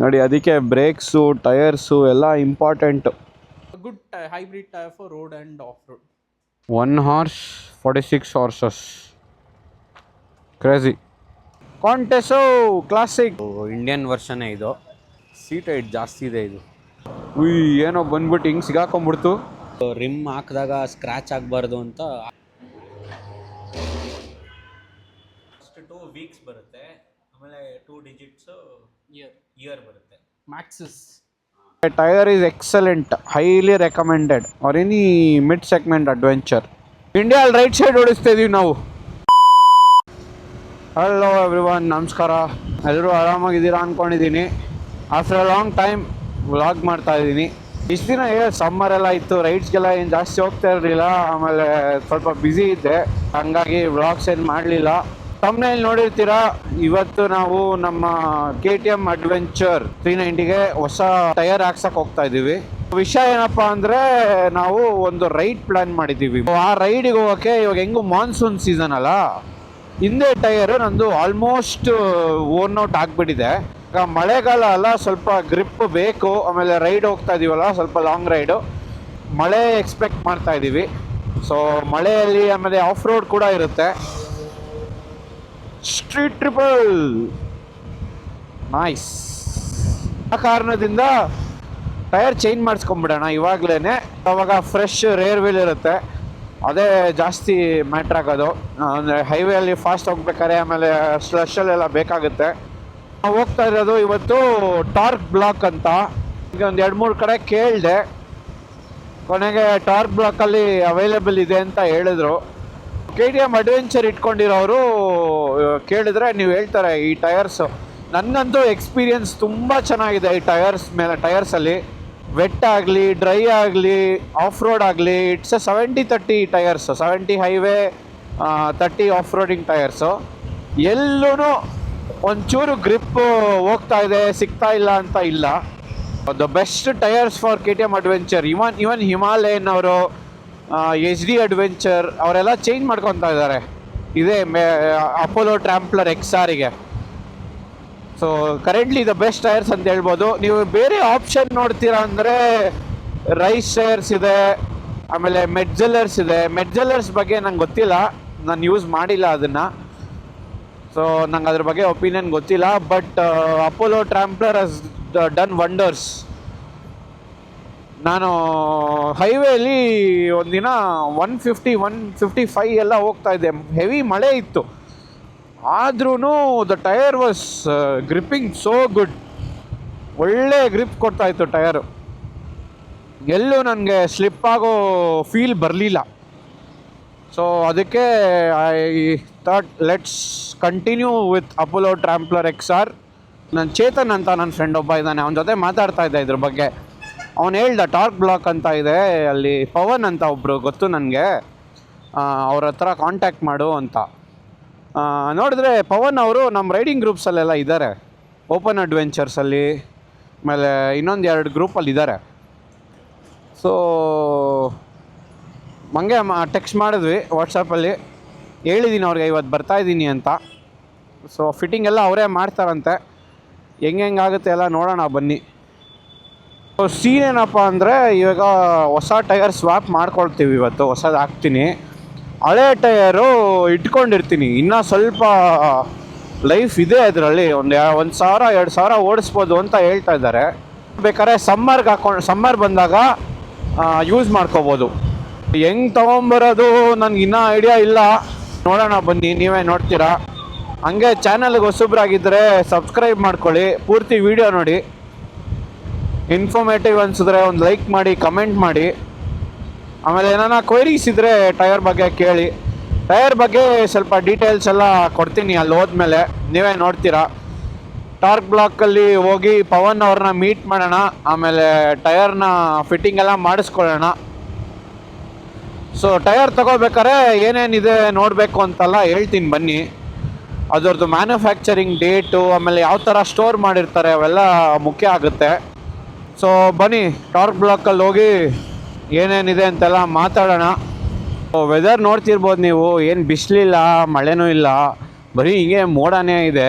ನೋಡಿ ಅದಕ್ಕೆ brakes tyres ಎಲ್ಲ important. Good hybrid tyre for road and off road. 1 horse 46 horses. Crazy. ಕಾಂಟೆಸೋ classic Indian ವರ್ಷನೇ ಇದು. ಸೀಟ್ ಹೈಟ್ ಜಾಸ್ತಿ ಇದೆ ಇದು. ಏನೋ ಬಂದ್ಬಿಟ್ಟು ಹಿಂಗೆ ಸಿಗಾಕೊಂಡ್ಬಿಡ್ತು. ರಿಮ್ ಹಾಕಿದಾಗ ಸ್ಕ್ರ್ಯಾಚ್ ಆಗಬಾರ್ದು ಅಂತ. ಫಸ್ಟ್ 2 ವೀಕ್ಸ್ ಬರುತ್ತೆ, ಆಮೇಲೆ 2 ಡಿಜಿಟ್ಸ್ ಇಯರ್ ಬರುತ್ತೆ. Maxxis tyre is excellent, highly recommended for any mid segment adventure. ಇಂಡಿಯಾಲ್ ರೈಟ್ ಸೈಡ್ ಓಡಿಸ್ತಾ ಇದೀವಿ ನಾವು. ಹಲೋ ಎವ್ರಿವನ್, ನಮಸ್ಕಾರ. ಎಲ್ಲರೂ ಆರಾಮಾಗಿದ್ದೀರಾ ಅಂದ್ಕೊಂಡಿದ್ದೀನಿ. After a long time vlog ಮಾಡ್ತಾ ಇದ್ದೀನಿ. ಇಷ್ಟು ದಿನ ಸಮ್ಮರ್ ಎಲ್ಲ ಇತ್ತು, ರೈಡ್ಸ್ಗೆಲ್ಲ ಏನು ಜಾಸ್ತಿ ಹೋಗ್ತಾ ಇರಲಿಲ್ಲ. ಆಮೇಲೆ ಸ್ವಲ್ಪ ಬ್ಯುಸಿ ಇದ್ದೆ, ಹಾಗಾಗಿ ವ್ಲಾಗ್ಸ್ ಏನು ಮಾಡಲಿಲ್ಲ. ತಮ್ಮನೇಲಿ ನೋಡಿರ್ತೀರಾ, ಇವತ್ತು ನಾವು ನಮ್ಮ KTM ಅಡ್ವೆಂಚರ್ 390ಗೆ ಹೊಸ ಟೈರ್ ಹಾಕ್ಸಕ್ಕೆ ಹೋಗ್ತಾ ಇದ್ದೀವಿ. ವಿಷಯ ಏನಪ್ಪಾ ಅಂದರೆ, ನಾವು ಒಂದು ರೈಡ್ ಪ್ಲಾನ್ ಮಾಡಿದ್ದೀವಿ. ಆ ರೈಡಿಗೆ ಹೋಗೋಕ್ಕೆ ಇವಾಗ ಹೆಂಗು ಮಾನ್ಸೂನ್ ಸೀಸನ್ ಅಲ್ಲ, ಹಿಂದೆ ಟೈರು ನಂದು ಆಲ್ಮೋಸ್ಟ್ ಓನ್ ಔಟ್ ಆಗಿಬಿಟ್ಟಿದೆ. ಈಗ ಮಳೆಗಾಲ ಅಲ್ಲ, ಸ್ವಲ್ಪ ಗ್ರಿಪ್ ಬೇಕು. ಆಮೇಲೆ ರೈಡ್ ಹೋಗ್ತಾ ಇದೀವಲ್ಲ, ಸ್ವಲ್ಪ ಲಾಂಗ್ ರೈಡು, ಮಳೆ ಎಕ್ಸ್ಪೆಕ್ಟ್ ಮಾಡ್ತಾ ಇದ್ದೀವಿ. ಸೊ ಮಳೆಯಲ್ಲಿ ಆಮೇಲೆ ಆಫ್ ರೋಡ್ ಕೂಡ ಇರುತ್ತೆ. Street triple nice. ಆ ಕಾರಣದಿಂದ ಟೈರ್ ಚೇಂಜ್ ಮಾಡಿಸ್ಕೊಂಬಿಡೋಣ ಇವಾಗಲೇ. ಅವಾಗ ಫ್ರೆಶ್ ರೇರ್ ವೀಲ್ ಇರುತ್ತೆ, ಅದೇ ಜಾಸ್ತಿ ಮ್ಯಾಟ್ರ್ ಆಗೋದು. ಅಂದರೆ ಹೈವೇಯಲ್ಲಿ ಫಾಸ್ಟ್ ಹೋಗ್ಬೇಕಾದ್ರೆ ಆಮೇಲೆ ಸ್ಲಶಲ್ಲೆಲ್ಲ ಬೇಕಾಗುತ್ತೆ. ನಾವು ಹೋಗ್ತಾ ಇರೋದು ಇವತ್ತು ಟಾರ್ಕ್ ಬ್ಲಾಕ್ ಅಂತ. ಈಗ ಒಂದು 2-3 ಕಡೆ ಕೇಳಿದೆ, ಕೊನೆಗೆ ಟಾರ್ಕ್ ಬ್ಲಾಕಲ್ಲಿ ಅವೈಲೇಬಲ್ ಇದೆ ಅಂತ ಹೇಳಿದ್ರು. KTM ಅಡ್ವೆಂಚರ್ ಇಟ್ಕೊಂಡಿರೋರು ಕೇಳಿದ್ರೆ ನೀವು ಹೇಳ್ತಾರೆ ಈ ಟೈರ್ಸು. ನನ್ನಂತೂ ಎಕ್ಸ್ಪೀರಿಯನ್ಸ್ ತುಂಬ ಚೆನ್ನಾಗಿದೆ ಈ ಟೈರ್ಸಲ್ಲಿ. ವೆಟ್ ಆಗಲಿ, ಡ್ರೈ ಆಗಲಿ, ಆಫ್ ರೋಡ್ ಆಗಲಿ, it's 70-30 tyres. 70 highway, 30 off roading tyres. ಎಲ್ಲೂ ಒಂಚೂರು ಗ್ರಿಪ್ ಹೋಗ್ತಾ ಇದೆ, ಸಿಗ್ತಾ ಇಲ್ಲ ಅಂತ ಇಲ್ಲ. The best tyres for KTM adventure. Even Himalayan ಅವರು, HD ಅಡ್ವೆಂಚರ್ ಅವರೆಲ್ಲ ಚೇಂಜ್ ಮಾಡ್ಕೊತಾ ಇದ್ದಾರೆ ಇದೇ ಅಪೋಲೋ ಟ್ರಾಂಪ್ಲರ್ XRಗೆ. So currently the best tyres ಅಂತ ಹೇಳ್ಬೋದು. ನೀವು ಬೇರೆ ಆಪ್ಷನ್ ನೋಡ್ತೀರಾ ಅಂದರೆ ರೈಸ್ ಟೈರ್ಸ್ ಇದೆ, ಆಮೇಲೆ ಮೆಡ್ಜೆಲ್ಲರ್ಸ್ ಇದೆ. ಮೆಡ್ಜೆಲ್ಲರ್ಸ್ ಬಗ್ಗೆ ನಂಗೆ ಗೊತ್ತಿಲ್ಲ, ನಾನು ಯೂಸ್ ಮಾಡಿಲ್ಲ ಅದನ್ನು. ಸೊ ನಂಗೆ ಅದ್ರ ಬಗ್ಗೆ ಒಪಿನಿಯನ್ ಗೊತ್ತಿಲ್ಲ. But Apollo ಟ್ರಾಂಪ್ಲರ್ has done wonders. ನಾನು ಹೈವೇಲಿ ಒಂದಿನ 150-155 ಎಲ್ಲ ಹೋಗ್ತಾ ಇದ್ದೆ. ಹೆವಿ ಮಳೆ ಇತ್ತು, ಆದ್ರೂ the tyre was gripping so good. ಒಳ್ಳೆ ಗ್ರಿಪ್ ಕೊಡ್ತಾ ಇತ್ತು ಟೈರು. ಎಲ್ಲೂ ನನಗೆ ಸ್ಲಿಪ್ ಆಗೋ ಫೀಲ್ ಬರಲಿಲ್ಲ. ಸೊ ಅದಕ್ಕೆ I thought let's continue with Apollo Tramplr XR. ನನ್ನ ಚೇತನ್ ಅಂತ ನನ್ನ ಫ್ರೆಂಡ್ ಒಬ್ಬ ಇದ್ದಾನೆ, ಅವನ ಜೊತೆ ಮಾತಾಡ್ತಾ ಇದ್ದೆ ಇದ್ರ ಬಗ್ಗೆ. ಅವನು ಹೇಳ್ದ ಟಾರ್ಕ್ ಬ್ಲಾಕ್ ಅಂತ ಇದೆ ಅಲ್ಲಿ, ಪವನ್ ಅಂತ ಒಬ್ಬರು ಗೊತ್ತು ನನಗೆ, ಅವ್ರ ಹತ್ರ ಕಾಂಟ್ಯಾಕ್ಟ್ ಮಾಡು ಅಂತ. ನೋಡಿದ್ರೆ ಪವನ್ ಅವರು ನಮ್ಮ ರೈಡಿಂಗ್ ಗ್ರೂಪ್ಸಲ್ಲೆಲ್ಲ ಇದ್ದಾರೆ, ಓಪನ್ ಅಡ್ವೆಂಚರ್ಸಲ್ಲಿ, ಆಮೇಲೆ ಇನ್ನೊಂದು 2 ಗ್ರೂಪಲ್ಲಿ ಇದ್ದಾರೆ. ಸೊ ಹಂಗೆ ಟೆಕ್ಸ್ಟ್ ಮಾಡಿದ್ವಿ ವಾಟ್ಸಪ್ಪಲ್ಲಿ, ಹೇಳಿದ್ದೀನಿ ಅವ್ರಿಗೆ ಇವತ್ತು ಬರ್ತಾಯಿದ್ದೀನಿ ಅಂತ. ಸೊ ಫಿಟ್ಟಿಂಗ್ ಎಲ್ಲ ಅವರೇ ಮಾಡ್ತಾರಂತೆ, ಹೆಂಗಾಗುತ್ತೆ ಎಲ್ಲ ನೋಡೋಣ ಬನ್ನಿ. ಸೀನ್ ಏನಪ್ಪ ಅಂದರೆ, ಇವಾಗ ಹೊಸ ಟೈರ್ ಸ್ವಾಪ್ ಮಾಡ್ಕೊಳ್ತೀವಿ ಇವತ್ತು, ಹೊಸದು ಹಾಕ್ತೀನಿ. ಹಳೆ ಟೈರು ಇಟ್ಕೊಂಡಿರ್ತೀನಿ, ಇನ್ನೂ ಸ್ವಲ್ಪ ಲೈಫ್ ಇದೆ ಅದರಲ್ಲಿ, ಒಂದು 1,000-2,000 ಓಡಿಸ್ಬೋದು ಅಂತ ಹೇಳ್ತಾ ಇದ್ದಾರೆ. ಬೇಕಾದ್ರೆ ಸಮ್ಮರ್ ಬಂದಾಗ ಯೂಸ್ ಮಾಡ್ಕೋಬೋದು. ಹೆಂಗೆ ತೊಗೊಂಬರೋದು ನನಗೆ ಇನ್ನೂ ಐಡಿಯಾ ಇಲ್ಲ, ನೋಡೋಣ ಬನ್ನಿ, ನೀವೇ ನೋಡ್ತೀರಾ. ಹಂಗೆ ಚಾನಲ್ಗೆ ಹೊಸಬ್ರಾಗಿದ್ದರೆ ಸಬ್ಸ್ಕ್ರೈಬ್ ಮಾಡ್ಕೊಳ್ಳಿ, ಪೂರ್ತಿ ವಿಡಿಯೋ ನೋಡಿ. ಇನ್ಫಾರ್ಮೇಟಿವ್ ಅನಿಸಿದ್ರೆ ಒಂದು ಲೈಕ್ ಮಾಡಿ, ಕಮೆಂಟ್ ಮಾಡಿ. ಆಮೇಲೆ ಏನಾರ ಕ್ವೈರೀಸ್ ಇದ್ದರೆ ಟೈರ್ ಬಗ್ಗೆ ಕೇಳಿ. ಟೈರ್ ಬಗ್ಗೆ ಸ್ವಲ್ಪ ಡೀಟೇಲ್ಸ್ ಎಲ್ಲ ಕೊಡ್ತೀನಿ ಅಲ್ಲಿ ಹೋದ್ಮೇಲೆ, ನೀವೇ ನೋಡ್ತೀರಾ. ಟಾರ್ಕ್ ಬ್ಲಾಕಲ್ಲಿ ಹೋಗಿ ಪವನ್ ಅವ್ರನ್ನ ಮೀಟ್ ಮಾಡೋಣ, ಆಮೇಲೆ ಟೈರ್ನ ಫಿಟ್ಟಿಂಗ್ ಎಲ್ಲ ಮಾಡಿಸ್ಕೊಳ್ಳೋಣ. ಸೊ ಟೈರ್ ತೊಗೋಬೇಕಾರೆ ಏನೇನಿದೆ ನೋಡಬೇಕು ಅಂತೆಲ್ಲ ಹೇಳ್ತೀನಿ ಬನ್ನಿ. ಅದರದ್ದು ಮ್ಯಾನುಫ್ಯಾಕ್ಚರಿಂಗ್ ಡೇಟು, ಆಮೇಲೆ ಯಾವ ಥರ ಸ್ಟೋರ್ ಮಾಡಿರ್ತಾರೆ, ಅವೆಲ್ಲ ಮುಖ್ಯ ಆಗುತ್ತೆ. ಸೊ ಬನ್ನಿ, ಟಾರ್ಕ್ ಬ್ಲಾಕಲ್ಲಿ ಹೋಗಿ ಏನೇನಿದೆ ಅಂತೆಲ್ಲ ಮಾತಾಡೋಣ. ವೆದರ್ ನೋಡ್ತಿರ್ಬೋದು ನೀವು, ಏನು ಬಿಸಿಲಿಲ್ಲ, ಮಳೆನೂ ಇಲ್ಲ, ಬರೀ ಹಿಂಗೆ ಮೋಡನೇ ಇದೆ.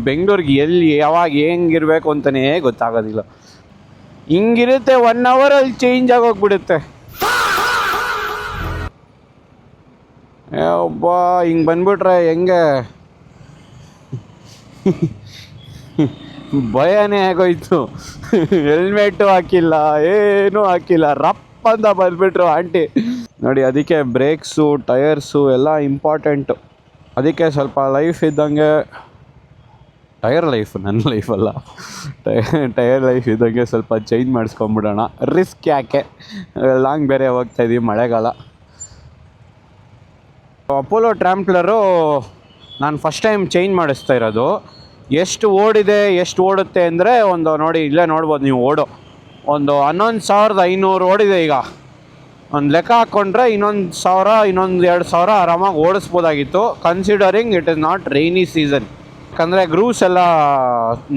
ಬೆಂಗಳೂರಿಗೆ ಎಲ್ಲಿ ಯಾವಾಗ ಹೆಂಗಿರ್ಬೇಕು ಅಂತಲೇ ಗೊತ್ತಾಗೋದಿಲ್ಲ. ಹಿಂಗಿರುತ್ತೆ 1 ಅವರಲ್ಲಿ ಚೇಂಜ್ ಆಗೋಗ್ಬಿಡುತ್ತೆ. ಒಬ್ಬ ಹಿಂಗೆ ಬಂದ್ಬಿಟ್ರೆ ಹೆಂಗೆ ಭಯನೇ ಆಗೋಯ್ತು. ಹೆಲ್ಮೆಟು ಹಾಕಿಲ್ಲ, ಏನೂ ಹಾಕಿಲ್ಲ, ರಪ್ ಅಂತ ಬಂದ್ಬಿಟ್ರು ಆಂಟಿ. ನೋಡಿ, ಅದಕ್ಕೆ ಬ್ರೇಕ್ಸು ಟಯರ್ಸು ಎಲ್ಲ ಇಂಪಾರ್ಟೆಂಟು. ಅದಕ್ಕೆ ಸ್ವಲ್ಪ ಲೈಫ್ ಇದ್ದಂಗೆ, ಟಯರ್ ಲೈಫ್, ನನ್ನ ಲೈಫಲ್ಲ, ಟಯರ್ ಲೈಫ್ ಇದ್ದಂಗೆ ಸ್ವಲ್ಪ ಚೇಂಜ್ ಮಾಡಿಸ್ಕೊಂಬಿಡೋಣ. ರಿಸ್ಕ್ ಯಾಕೆ, ಲಾಂಗ್ ಬೇರೆ ಹೋಗ್ತಾಯಿದ್ದೀವಿ, ಮಳೆಗಾಲ. ಅಪೋಲೋ ಟ್ರಾಂಪ್ಲರು ನಾನು ಫಸ್ಟ್ ಟೈಮ್ ಚೇಂಜ್ ಮಾಡಿಸ್ತಾ ಇರೋದು. ಎಷ್ಟು ಓಡಿದೆ, ಎಷ್ಟು ಓಡುತ್ತೆ ಅಂದರೆ ಒಂದು ನೋಡಿ, ಇಲ್ಲೇ ನೋಡ್ಬೋದು ನೀವು ಒಂದು 11,500 ಓಡಿದೆ. ಈಗ ಒಂದು ಲೆಕ್ಕ ಹಾಕ್ಕೊಂಡ್ರೆ ಇನ್ನೊಂದು 2,000 ಆರಾಮಾಗಿ ಓಡಿಸ್ಬೋದಾಗಿತ್ತು, considering it is not rainy season. ಯಾಕಂದರೆ ಗ್ರೂವ್ಸ್ ಎಲ್ಲ,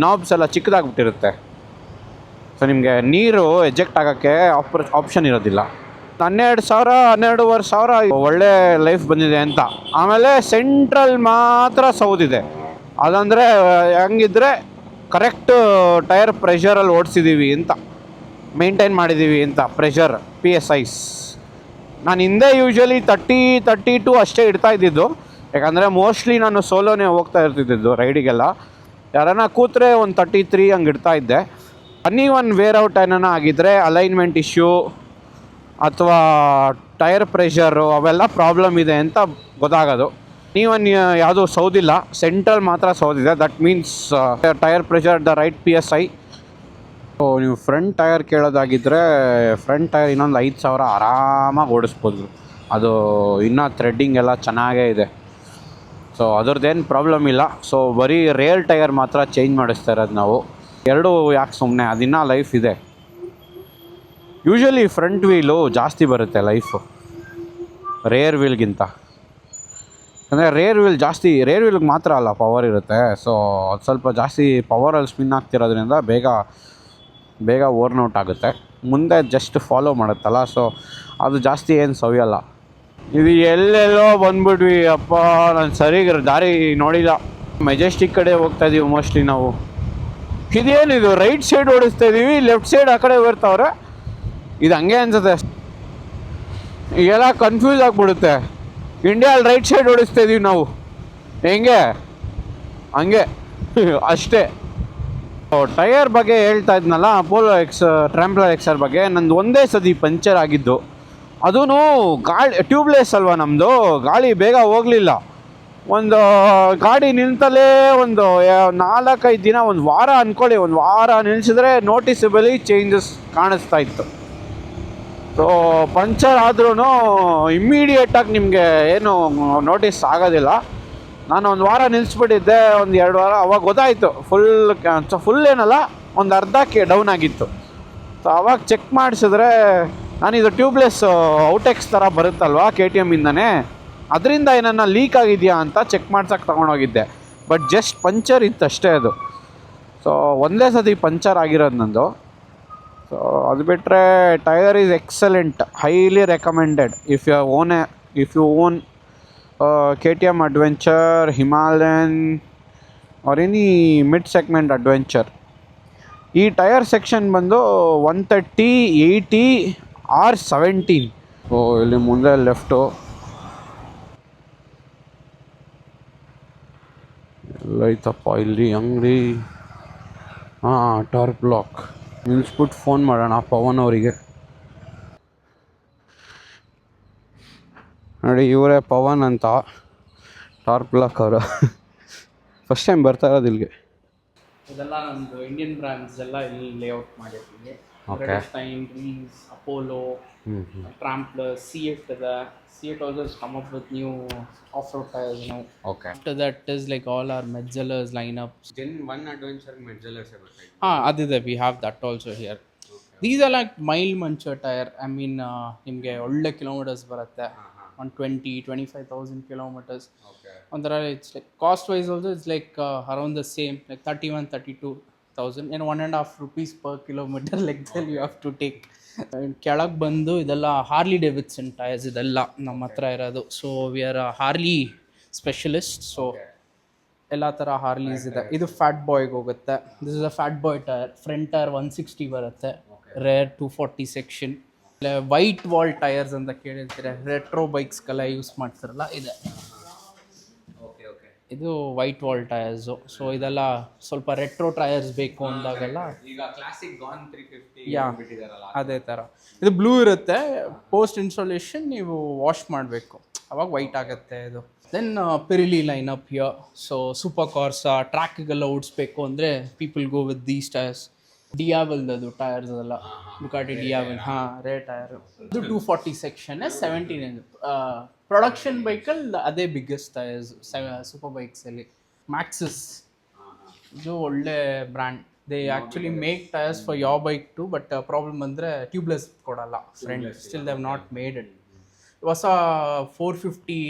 ನಾಬ್ಸ್ ಎಲ್ಲ ಚಿಕ್ಕದಾಗ್ಬಿಟ್ಟಿರುತ್ತೆ. ಸೊ ನಿಮಗೆ ನೀರು ಎಜೆಕ್ಟ್ ಆಗೋಕ್ಕೆ ಆಪ್ಷನ್ ಇರೋದಿಲ್ಲ. 12,000 ಒಳ್ಳೆ ಲೈಫ್ ಬಂದಿದೆ ಅಂತ. ಆಮೇಲೆ ಸೆಂಟ್ರಲ್ ಮಾತ್ರ ಸೌದಿದೆ. ಅದಂದರೆ ಹೆಂಗಿದ್ರೆ ಕರೆಕ್ಟ್ ಟೈರ್ ಪ್ರೆಷರಲ್ಲಿ ಓಡಿಸಿದ್ದೀವಿ ಅಂತ, ಮೇಂಟೈನ್ ಮಾಡಿದ್ದೀವಿ ಅಂತ, ಪ್ರೆಷರ್ PSIs. ನಾನು ಹಿಂದೆ ಯೂಶ್ವಲಿ 32 ಅಷ್ಟೇ ಇಡ್ತಾ ಇದ್ದಿದ್ದು. ಯಾಕಂದರೆ ಮೋಸ್ಟ್ಲಿ ನಾನು ಸೋಲೋನೇ ಹೋಗ್ತಾ ಇರ್ತಿದ್ದು ರೈಡಿಗೆಲ್ಲ. ಯಾರನ್ನ ಕೂತ್ರೆ ಒಂದು 33 ಹಂಗೆ ಇಡ್ತಾ ಇದ್ದೆ. ಒನ್ ವೇರ್ ಔಟ್ ಏನಾನ ಆಗಿದ್ದರೆ, ಅಲೈನ್ಮೆಂಟ್ ಇಶ್ಯೂ ಅಥವಾ ಟೈರ್ ಪ್ರೆಷರು ಅವೆಲ್ಲ ಪ್ರಾಬ್ಲಮ್ ಇದೆ ಅಂತ ಗೊತ್ತಾಗೋದು. ಯಾವುದು ಸೌದಿಲ್ಲ, ಸೆಂಟ್ರಲ್ ಮಾತ್ರ ಸೌದಿದೆ. That means tyre pressure the right PSI. ನೀವು ಫ್ರಂಟ್ ಟೈರ್ ಕೇಳೋದಾಗಿದ್ದರೆ, ಫ್ರಂಟ್ ಟೈರ್ ಇನ್ನೊಂದು 5,000 ಆರಾಮಾಗಿ ಓಡಿಸ್ಬೋದು. ಅದು ಇನ್ನೂ ಥ್ರೆಡ್ಡಿಂಗ್ ಎಲ್ಲ ಚೆನ್ನಾಗೇ ಇದೆ. ಸೊ ಅದ್ರದ್ದೇನು ಪ್ರಾಬ್ಲಮ್ ಇಲ್ಲ. ಸೊ ಬರೀ ರೇರ್ ಟೈರ್ ಮಾತ್ರ ಚೇಂಜ್ ಮಾಡಿಸ್ತಾ ಇರೋದು ನಾವು. ಎರಡೂ ಯಾಕೆ ಸುಮ್ಮನೆ, ಅದಿನ್ನೂ ಲೈಫ್ ಇದೆ. ಯೂಶ್ವಲಿ ಫ್ರಂಟ್ ವೀಲು ಜಾಸ್ತಿ ಬರುತ್ತೆ ಲೈಫು ರೇರ್ ವೀಲ್ಗಿಂತ. ಅಂದರೆ ರೇರ್ ವೀಲ್ಗೆ ಮಾತ್ರ ಅಲ್ಲ ಪವರ್ ಇರುತ್ತೆ. ಸೊ ಅದು ಸ್ವಲ್ಪ ಜಾಸ್ತಿ ಪವರಲ್ಲಿ ಸ್ಪಿನ್ ಆಗ್ತಿರೋದ್ರಿಂದ ಬೇಗ ಓರ್ನೌಟ್ ಆಗುತ್ತೆ. ಮುಂದೆ ಜಸ್ಟ್ ಫಾಲೋ ಮಾಡುತ್ತಲ್ಲ, ಸೊ ಅದು ಜಾಸ್ತಿ ಏನು ಸವಿಯಲ್ಲ. ಇದು ಎಲ್ಲೆಲ್ಲೋ ಬಂದ್ಬಿಟ್ವಿ ಅಪ್ಪ. ನಾನು ಸರಿಗೆ ದಾರಿ ನೋಡಿಲ್ಲ. ಮೆಜೆಸ್ಟಿಕ್ ಕಡೆ ಹೋಗ್ತಾಯಿದ್ದೀವಿ ಮೋಸ್ಟ್ಲಿ ನಾವು. ಇದೇನಿದು, ರೈಟ್ ಸೈಡ್ ಓಡಿಸ್ತಾ ಇದ್ದೀವಿ, ಲೆಫ್ಟ್ ಸೈಡ್ ಆ ಕಡೆ ಬರ್ತಾವ್ರೆ. ಇದು ಹಂಗೆ ಅನ್ಸುತ್ತೆ, ಈಗೆಲ್ಲ ಕನ್ಫ್ಯೂಸ್ ಆಗಿಬಿಡುತ್ತೆ. ಇಂಡಿಯಾದಲ್ಲಿ ರೈಟ್ ಸೈಡ್ ಓಡಿಸ್ತಾ ಇದ್ದೀವಿ ನಾವು, ಹೆಂಗೆ ಹಂಗೆ ಅಷ್ಟೇ. ಟಯರ್ ಬಗ್ಗೆ ಹೇಳ್ತಾ ಇದ್ನಲ್ಲ, ಅಪೋಲೋ ಟ್ರಾಂಪ್ಲರ್ XR ಬಗ್ಗೆ. ನಂದು ಒಂದೇ ಸತಿ ಪಂಚರ್ ಆಗಿದ್ದು. ಅದೂ ಟ್ಯೂಬ್ಲೆಸ್ ಅಲ್ವಾ ನಮ್ಮದು, ಗಾಳಿ ಬೇಗ ಹೋಗಲಿಲ್ಲ. ಒಂದು ಗಾಡಿ ನಿಲ್ತಲೇ ಒಂದು 4-5 ದಿನ, ಒಂದು ವಾರ ಅಂದ್ಕೊಳ್ಳಿ, ಒಂದು ವಾರ ನಿಲ್ಲಿಸಿದ್ರೆ ನೋಟಿಸಬಲಿ ಚೇಂಜಸ್ ಕಾಣಿಸ್ತಾ ಇತ್ತು. ಸೊ ಪಂಚರ್ ಆದ್ರೂ ಇಮ್ಮಿಡಿಯೇಟಾಗಿ ನಿಮಗೆ ಏನು ನೋಟಿಸ್ ಆಗೋದಿಲ್ಲ. ನಾನು ಒಂದು ವಾರ ನಿಲ್ಲಿಸ್ಬಿಟ್ಟಿದ್ದೆ, ಒಂದು 2 ವಾರ. ಅವಾಗ ಗೊತ್ತಾಯಿತು ಫುಲ್ ಏನಲ್ಲ, ಒಂದು ಅರ್ಧ ಡೌನ್ ಆಗಿತ್ತು. ಸೊ ಅವಾಗ ಚೆಕ್ ಮಾಡಿಸಿದ್ರೆ, ನಾನಿದು ಟ್ಯೂಬ್ಲೆಸ್ ಔಟೆಕ್ಸ್ ಥರ ಬರುತ್ತಲ್ವ KTM ಇಂದನೇ, ಅದರಿಂದ ಏನನ್ನ ಲೀಕ್ ಆಗಿದೆಯಾ ಅಂತ ಚೆಕ್ ಮಾಡ್ಸಕ್ಕೆ ತೊಗೊಂಡೋಗಿದ್ದೆ. ಬಟ್ ಜಸ್ಟ್ ಪಂಚರ್ ಇತ್ತು ಅಷ್ಟೇ ಅದು. ಸೊ ಒಂದೇ ಸತಿ ಪಂಚರ್ ಆಗಿರೋದು ನಂದು. ಸೊ ಅದು ಬಿಟ್ಟರೆ tyre is excellent, highly recommended if you own KTM Adventure, Himalayan or any mid segment adventure. ಈ ಟೈರ್ ಸೆಕ್ಷನ್ ಬಂದು 130, 80 or 17. ಇಲ್ಲಿ ಮುಂದೆ ಲೆಫ್ಟು ಎಲ್ಲೈತಪ್ಪ ಇಲ್ಲಿ ಅಂಗಡಿ. ಟಾರ್ಕ್ ಬ್ಲಾಕ್ ನಿಲ್ಲಿಸ್ಬಿಟ್ಟು ಫೋನ್ ಮಾಡೋಣ ಪವನ್ ಅವರಿಗೆ. ನೋಡಿ, ಇವರೇ ಪವನ್ ಅಂತ, ಟಾರ್ಕ್ ಬ್ಲಾಕ್ ಅವರು. ಫಸ್ಟ್ ಟೈಮ್ ಬರ್ತಾ ಇರೋದು ಇಲ್ಲಿಗೆ. ಇದೆಲ್ಲ ನಮ್ಮದು ಇಂಡಿಯನ್ ಬ್ರ್ಯಾಂಡ್ಸ್ ಎಲ್ಲ ಇಲ್ಲಿ ಲೇಔಟ್ ಮಾಡಿರ್ತೀವಿ. ಅಪೋಲೋ, ಟ್ರಾಂಪ್ಲರ್, C8 ಇದೆ. C8 also has come up with new off-road tires now. Okay. After that is like all our Metzeler's lineups. Gen 1 Adventure Metzeler's ಬರ್ತಾ ಇದೆ. adide we have that also here. Okay. These are like mild muncher tire. I mean ನಿಮಗೆ ಒಳ್ಳೆ kilometres ಬರುತ್ತೆ. 120,000-25,000 kilometers. Okay. On the it's like cost wise also it's like around the same, like 31,000-32,000 and 1.5 rupees per kilometer like that you have to take. ಕೆಳಗೆ ಬಂದು ಇದೆಲ್ಲ ಹಾರ್ಲಿ Davidson tyres ಇದೆಲ್ಲ ನಮ್ಮ ಹತ್ರ ಇರೋದು. So we are Harley specialist. So ಎಲ್ಲ ಥರ Harleys ಇದೆ. ಇದು ಫ್ಯಾಟ್ ಬಾಯ್ಗೆ ಹೋಗುತ್ತೆ. This is a Fat Boy tyre. Front tyre 160 ಬರುತ್ತೆ, rear 240 section. White wall tyres ಅಂತ ಕೇಳಿರ್ತೀರ, ರೆಟ್ರೋ ಬೈಕ್ಸ್ಗೆಲ್ಲ ಯೂಸ್ ಮಾಡ್ತಾರಲ್ಲ ಇದೆ. ಇದು ವೈಟ್ ವಾಲ್ ಟೈರ್ಸು. ಸೊ ಇದೆಲ್ಲ ಸ್ವಲ್ಪ ರೆಟ್ರೋ ಟೈರ್ಸ್ ಬೇಕು ಅಂದಾಗೆಲ್ಲ ಈಗ ಕ್ಲಾಸಿಕ್ ಗಾನ್ 350 ಯಾ ಬಿಟ್ಟಿದಾರಲ್ಲ ಅದೇ ಥರ. ಇದು ಬ್ಲೂ ಇರುತ್ತೆ. ಪೋಸ್ಟ್ ಇನ್ಸ್ಟಾಲೇಷನ್ ನೀವು ವಾಶ್ ಮಾಡಬೇಕು, ಅವಾಗ ವೈಟ್ ಆಗುತ್ತೆ ಇದು. Then Pirelli line up here. So super cars ಟ್ರ್ಯಾಕ್ಗೆಲ್ಲ ಓಡಿಸ್ಬೇಕು ಅಂದರೆ people go with these tyres. ಡಿಯಾಬಲ್ದು ಟೈರ್ಸ್ ಎಲ್ಲ, ಬುಕಾಟಿ ಡಿಯಾಬಲ್, ಹಾಂ ರೇರ್ ಟೈರ್. ಇದು 240 ಸೆಕ್ಷನ್ 17 ಪ್ರೊಡಕ್ಷನ್ ಬೈಕಲ್ಲಿ ಅದೇ ಬಿಗ್ಗೆಸ್ಟ್ ಟೈರ್ಸ್ ಸೂಪರ್ ಬೈಕ್ಸಲ್ಲಿ. ಮ್ಯಾಕ್ಸಿಸ್ ಇದು ಒಳ್ಳೆ brand. They actually make tyres for your bike too, but problem ಅಂದರೆ ಟ್ಯೂಬ್ಲೆಸ್ ಕೊಡಲ್ಲ front. Still they have not made it. ಹೊಸ 450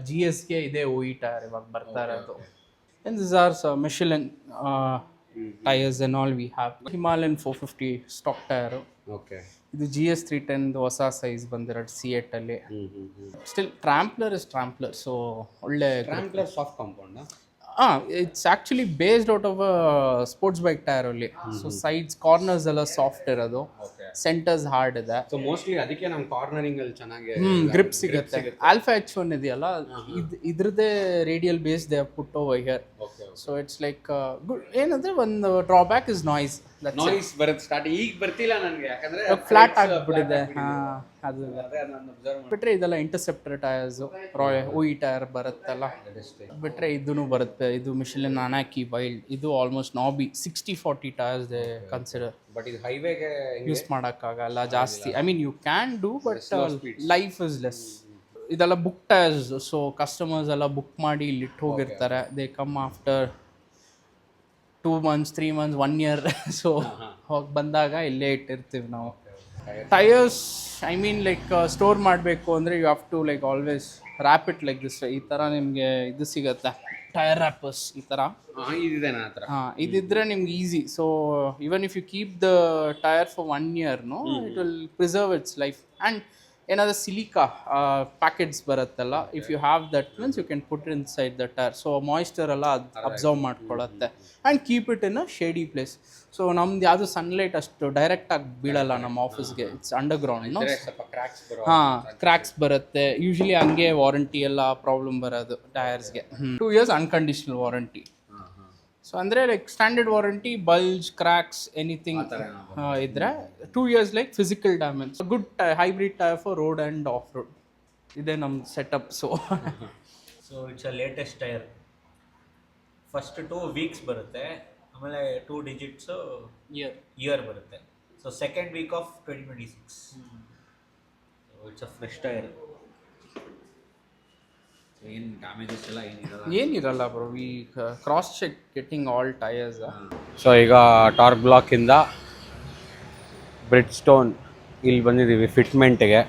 GSಗೆ ಇದೆ OE ಟೈರ್ ಇವಾಗ ಬರ್ತಾ ಇರೋದು. And this are Michelin tyres and all we have. Himalayan 450 stock tyre. Okay. ಇದು GS 310 ಹೊಸ ಸೈಜ್ ಬಂದಿರೋದು C8 ಅಲ್ಲಿ. Still Tramplr is Tramplr. So ಒಳ್ಳೆ ಟ್ರಾಂಪ್ಲರ್ soft compound. It's actually based out of sports bike tyre ಅಲ್ಲಿ. So sides corners ಎಲ್ಲ soft ಇರೋದು, centres hard ಇದೆ. So mostly ಅದಕ್ಕೆ ನಮ್ಮ ಕಾರ್ನರಿಂಗ್ ಅಲ್ಲಿ ಚೆನ್ನಾಗಿ ಗ್ರಿಪ್ ಸಿಗುತ್ತೆ. ಆಲ್ಫಾ H1 ಇದೆಯಲ್ಲ, ಇದ್ರದ್ದೇ radial base they put over here. So it's like good. ಏನಂದ್ರೆ ಒಂದು ಡ್ರಾಬ್ಯಾಕ್ ಇಸ್ ನಾಯ್ಸ್. ನಾಯ್ಸ್ ಬರುತ್ತೆ ಸ್ಟಾರ್ಟ್. ಈಗ ಬರ್ತಿಲ್ಲ ನನಗೆ, ಯಾಕಂದ್ರೆ ಫ್ಲಾಟ್ ಆಗಿಬಿಟ್ಟಿದೆ. ಅದು ಬಿಟ್ರೆ ಇದೆಲ್ಲ ಇಂಟರ್ಸೆಪ್ಟರ್ ಟೈರ್ಸು, OE ಟೈರ್ ಬರುತ್ತಲ್ಲ ಬಿಟ್ರೆ ಇದೂ ಬರುತ್ತೆ. ಇದು ಮಿಶೆಲಿನ್ ಅನಾಕಿ ವೈಲ್ಡ್. ಇದು almost knobby 60-40 tyres they consider. But ಇದು ಹೈವೇಗೆ ಯೂಸ್ ಮಾಡೋಕ್ಕಾಗಲ್ಲ ಜಾಸ್ತಿ. I mean you can do, but life is less. ಇದೆಲ್ಲ ಬುಕ್ ಟೈರ್ಸ್. ಸೊ ಕಸ್ಟಮರ್ಸ್ ಎಲ್ಲ ಬುಕ್ ಮಾಡಿ ಇಲ್ಲಿ ಇಟ್ಟು ಹೋಗಿರ್ತಾರೆ. They come after 2 months 3 months 1 year. So ಹೋಗಿ ಬಂದಾಗ ಇಲ್ಲೇ ಇಟ್ಟಿರ್ತೀವಿ ನಾವು tyres. I mean like store ಮಾಡಬೇಕು ಅಂದರೆ you have to like always wrap it like this. ಈ ಥರ ನಿಮಗೆ ಇದು ಸಿಗುತ್ತೆ, ಟೈರ್ ರ್ಯಾಪರ್ಸ್ ಈ ಥರ. ಇದಿದೆ ನನ್ನ ಹತ್ರ. ಇದಿದ್ರೆ ನಿಮ್ಗೆ easy. So even if you keep the tyre for 1 year, it will preserve its life. And ಏನಾದರೂ ಸಿಲಿಕಾ ಪ್ಯಾಕೆಟ್ಸ್ ಬರುತ್ತಲ್ಲ, if you have that means you can put inside the tyre. So moisture ಎಲ್ಲ absorb ಮಾಡ್ಕೊಳ್ಳುತ್ತೆ. And keep it in a shady place. So ನಮ್ದು ಯಾವುದು sunlight ಅಷ್ಟು ಡೈರೆಕ್ಟಾಗಿ ಬೀಳಲ್ಲ ನಮ್ಮ ಆಫೀಸ್ಗೆ. It's underground. ಹಾಂ, ಕ್ರ್ಯಾಕ್ಸ್ ಬರುತ್ತೆ ಯೂಶಲಿ. ಹಂಗೆ ವಾರಂಟಿ ಎಲ್ಲ ಪ್ರಾಬ್ಲಮ್ ಬರೋದು ಟೈರ್ಸ್ಗೆ. 2 years ಅನ್ಕಂಡೀಷನಲ್ ವಾರಂಟಿ. ಸೊ ಅಂದರೆ like standard warranty, bulge, cracks, anything ಇದ್ದರೆ 2 years like physical damage. Good hybrid tyre for road and off road. ಇದೇ ನಮ್ಮ setup. So it's a latest tyre. First 2 weeks ಬರುತ್ತೆ, ಆಮೇಲೆ 2 digits year ಬರುತ್ತೆ. So second week of 2026. It's a fresh tyre. ಏನು damages ಎಲ್ಲ ಏನಿರಲ್ಲ bro. We cross check getting all tyres. So ಈಗ Torque ಬ್ಲಾಕಿಂದ ಬ್ರಿಡ್ ಸ್ಟೋನ್ ಇಲ್ಲಿ ಬಂದಿದ್ದೀವಿ ಫಿಟ್ಮೆಂಟ್ಗೆ.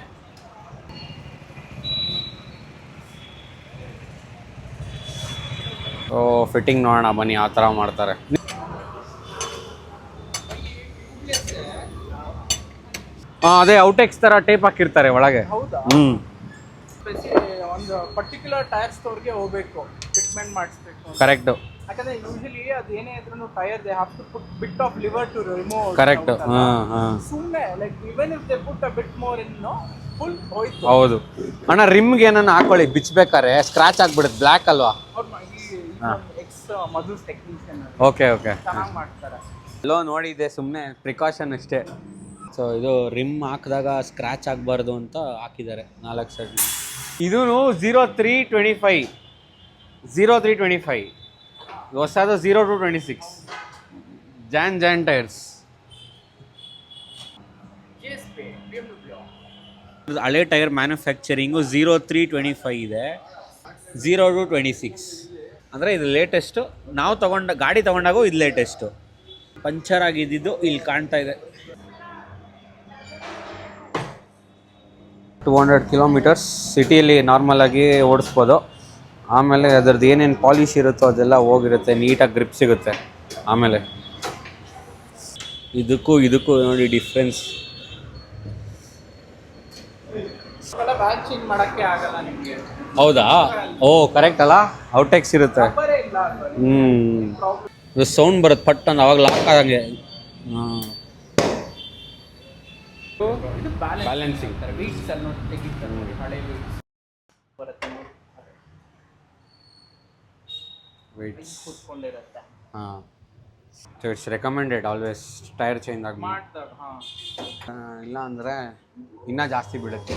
ಸೊ ಫಿಟ್ಟಿಂಗ್ ನೋಡೋಣ ಬನ್ನಿ ಯಾವ ಥರ ಮಾಡ್ತಾರೆ. ಅದೇ ಔಟೆಕ್ಸ್ ಥರ ಟೇಪ್ ಹಾಕಿರ್ತಾರೆ ಒಳಗೆ. ಹೌದಾ? ಒಂದು ಪರ್ಟಿಕ್ಯುಲರ್ ಟೈರ್ ಸ್ಟೋರ್ಗೆ ಹೋಗಬೇಕು, ಫಿಟ್ಮೆಂಟ್ ಮಾಡಿಸ್ಬೇಕು. ಕರೆಕ್ಟು. ಯಾಕಂದ್ರೆ ಯೂಶಲಿ ಅದು ಏನೇ ಇದ್ರೂ tyre they have to put bit of lever to remove. Correct. ಹಾಂ. ಸುಮ್ಮನೆ like even if they put a bit more in full ಹೋಯ್ತು. ಹೌದು ಅಣ್ಣ. ರಿಮ್ಗೆ ಏನನ್ನ ಹಾಕೊಳ್ಳಿ, ಬಿಚ್ಚಬೇಕಾರೆ ಸ್ಕ್ರಾಚ್ ಆಗ್ಬಿಡುತ್ತೆ. ಬ್ಲ್ಯಾಕ್ ಅಲ್ವಾ? Ex Madhu's technician. ಓಕೆ ಚೆನ್ನಾಗಿ ಮಾಡ್ತಾರೆ. ಎಲ್ಲೋ ನೋಡಿದ್ದೆ, ಸುಮ್ಮನೆ ಪ್ರಿಕಾಷನ್ ಅಷ್ಟೇ. ಸೊ ಇದು ರಿಮ್ ಹಾಕಿದಾಗ ಸ್ಕ್ರ್ಯಾಚ್ ಆಗಬಾರ್ದು ಅಂತ ಹಾಕಿದ್ದಾರೆ 4 ಸೈಡ್. ಇದೂ 0325 ಹೊಸದು 0226 ಜಾನ್ ಟೈರ್ಸ್. ಹಳೆ ಟೈರ್ ಮ್ಯಾನುಫ್ಯಾಕ್ಚರಿಂಗು 0325 ಇದೆ, 0226 ಅಂದರೆ ಇದು ಲೇಟೆಸ್ಟು. ನಾವು ಗಾಡಿ ತೊಗೊಂಡಾಗೂ ಇದು ಲೇಟೆಸ್ಟು. ಪಂಚರ್ ಆಗಿದ್ದು ಇಲ್ಲಿ ಕಾಣ್ತಾ ಇದೆ. 200 ಕಿಲೋಮೀಟರ್ಸ್ ಸಿಟಿಯಲ್ಲಿ ನಾರ್ಮಲಾಗಿ ಓಡಿಸ್ಬೋದು. ಆಮೇಲೆ ಅದರದ್ದು ಏನೇನು ಪಾಲಿಶ್ ಇರುತ್ತೋ ಅದೆಲ್ಲ ಹೋಗಿರುತ್ತೆ, ನೀಟಾಗಿ ಗ್ರಿಪ್ ಸಿಗುತ್ತೆ. ಆಮೇಲೆ ಇದಕ್ಕೂ ನೋಡಿ ಡಿಫ್ರೆನ್ಸ್. ಬ್ಯಾಗ್ ಚೇಂಜ್ ಮಾಡೋಕ್ಕೆ ಆಗಲ್ಲ ನಿಮಗೆ. ಹೌದಾ? ಓ ಕರೆಕ್ಟ್ ಅಲ್ಲ, ಔಟೆಕ್ಸ್ ಇರುತ್ತೆ. ಇದು ಸೌಂಡ್ ಬರುತ್ತೆ ಪಟ್ ಅಂತ ಅವಾಗ ಲಾಕ್ ಆದಂಗೆ. ಇದು ಬ್ಯಾಲೆನ್ಸಿಂಗ್ ವೀಟ್ಸ್ ಅಲ್ಲಿ ನೋಡಿ ತೆಗಿತಾರೆ ನೋಡಿ, ಹಳೆ ವೀಟ್ಸ್ ಬರುತ್ತೆ ನೋಡಿ, ವೆಯ್ಟ್ಸ್. ಕೂತ್ಕೊಂಡಿರುತ್ತೆ. ಹಾಂ, so it's recommended always tyre change ಆಗಿ. ಮಾಡ್ತಾರೆ. ಇಲ್ಲ ಅಂದರೆ ಇನ್ನೂ ಜಾಸ್ತಿ ಬೀಳುತ್ತೆ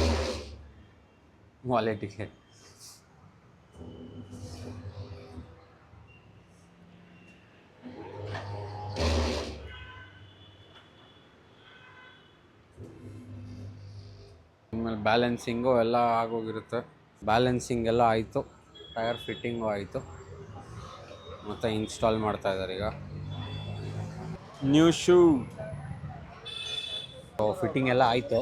ವಾಲೆಟಿಗೆ. ಆಮೇಲೆ ಬ್ಯಾಲೆನ್ಸಿಂಗು ಎಲ್ಲ ಆಗೋಗಿರುತ್ತೆ. ಬ್ಯಾಲೆನ್ಸಿಂಗ್ ಎಲ್ಲ ಆಯಿತು, ಟೈರ್ ಫಿಟ್ಟಿಂಗು ಆಯಿತು, ಮತ್ತು ಇನ್ಸ್ಟಾಲ್ ಮಾಡ್ತಾ ಇದ್ದಾರೆ ಈಗ. ನ್ಯೂ ಶೂ ಫಿಟ್ಟಿಂಗ್ ಎಲ್ಲ ಆಯಿತು,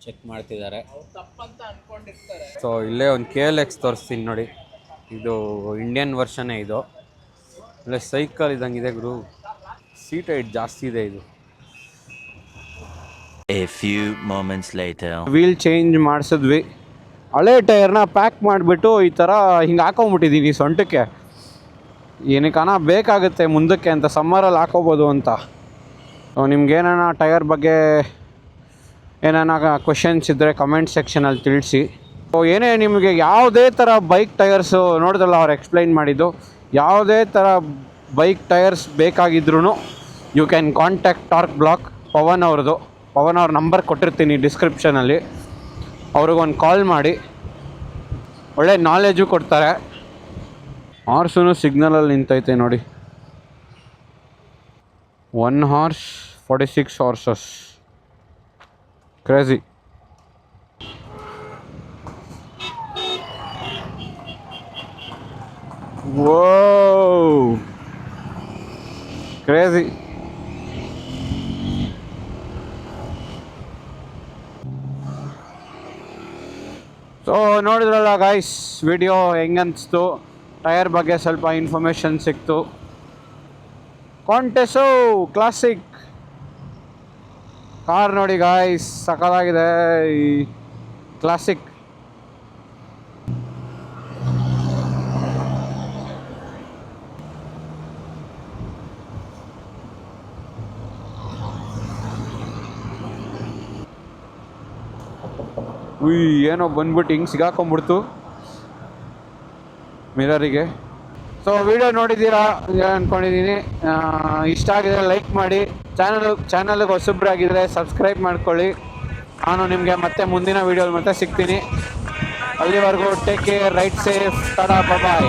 ಚೆಕ್ ಮಾಡ್ತಿದ್ದಾರೆ. ತಪ್ಪಂತ ಅನ್ಕೊಂಡಿರ್ತಾರೆ. ಸೊ ಇಲ್ಲೇ ಒಂದು KLX ತೋರಿಸ್ತೀನಿ ನೋಡಿ, ಇದು ಇಂಡಿಯನ್ ವರ್ಷನೇ ಇದು. ಇಲ್ಲೇ ಸೈಕಲ್ ಇದ್ದಂಗಿದೆ ಗುರು, ಸೀಟ್ ಹೈಟ್ ಜಾಸ್ತಿ ಇದೆ ಇದು. A few moments later. Wheel change ಮಾಡಿಸಿದ್ವಿ, ಹಳೆ ಟೈರ್ನ ಪ್ಯಾಕ್ ಮಾಡಿಬಿಟ್ಟು ಈ ಥರ ಹಿಂಗೆ ಹಾಕೊಂಬಿಟ್ಟಿದ್ದೀವಿ ಸೊಂಟಕ್ಕೆ. ಏನಕ್ಕನ ಬೇಕಾಗುತ್ತೆ ಮುಂದಕ್ಕೆ ಅಂತ, ಸಮ್ಮರಲ್ಲಿ ಹಾಕೋಬೋದು ಅಂತ. ನಿಮ್ಗೇನಾನ ಟೈರ್ ಬಗ್ಗೆ ಏನಾನ ಕ್ವೆಶನ್ಸ್ ಇದ್ದರೆ ಕಮೆಂಟ್ ಸೆಕ್ಷನಲ್ಲಿ ತಿಳಿಸಿ. ಏನೇ ನಿಮಗೆ ಯಾವುದೇ ಥರ ಬೈಕ್ ಟೈರ್ಸು ನೋಡಿದ್ರಲ್ಲ ಅವ್ರು ಎಕ್ಸ್ಪ್ಲೈನ್ ಮಾಡಿದ್ದು, ಯಾವುದೇ ಥರ ಬೈಕ್ ಟೈರ್ಸ್ ಬೇಕಾಗಿದ್ರೂ you can contact Torque Block Pavan ಅವ್ರದ್ದು. ಪವನ್ ಅವ್ರ ನಂಬರ್ ಕೊಟ್ಟಿರ್ತೀನಿ ಡಿಸ್ಕ್ರಿಪ್ಷನಲ್ಲಿ, ಅವ್ರಿಗೊಂದು ಕಾಲ್ ಮಾಡಿ, ಒಳ್ಳೆ ನಾಲೆಜು ಕೊಡ್ತಾರೆ. ಹಾರ್ಸೂ ಸಿಗ್ನಲಲ್ಲಿ ನಿಂತೈತೆ ನೋಡಿ, 1 horse 46 horses, crazy. Whoa crazy. So ನೋಡಿದ್ರಲ್ಲ ಗಾಯ್ಸ್, ವಿಡಿಯೋ ಹೆಂಗನ್ನಿಸ್ತು, ಟೈರ್ ಬಗ್ಗೆ ಸ್ವಲ್ಪ ಇನ್ಫಾರ್ಮೇಷನ್ ಸಿಕ್ತು. ಕಾಂಟೆಸೋ ಕ್ಲಾಸಿಕ್ ಕಾರ್ ನೋಡಿ ಗಾಯ್ಸ್, ಸಕ್ಕತ್ತಾಗಿದೆ ಈ ಕ್ಲಾಸಿಕ್. ಏನೋ ಬಂದ್ಬಿಟ್ಟು ಹಿಂಗೆ ಸಿಗಾಕೊಂಡ್ಬಿಡ್ತು ಮಿರರಿಗೆ. ಸೊ ವಿಡಿಯೋ ನೋಡಿದ್ದೀರಾ ಅಂದ್ಕೊಂಡಿದ್ದೀನಿ. ಇಷ್ಟ ಆಗಿದೆ ಲೈಕ್ ಮಾಡಿ, ಚಾನಲ್ಗೆ ಹೊಸಬ್ರಾಗಿದ್ದರೆ ಸಬ್ಸ್ಕ್ರೈಬ್ ಮಾಡ್ಕೊಳ್ಳಿ. ನಾನು ನಿಮಗೆ ಮತ್ತೆ ಮುಂದಿನ ವೀಡಿಯೋಲಿ ಮತ್ತೆ ಸಿಗ್ತೀನಿ. ಅಲ್ಲಿವರೆಗೂ take care, ride safe, tata, ಬಾಯ್.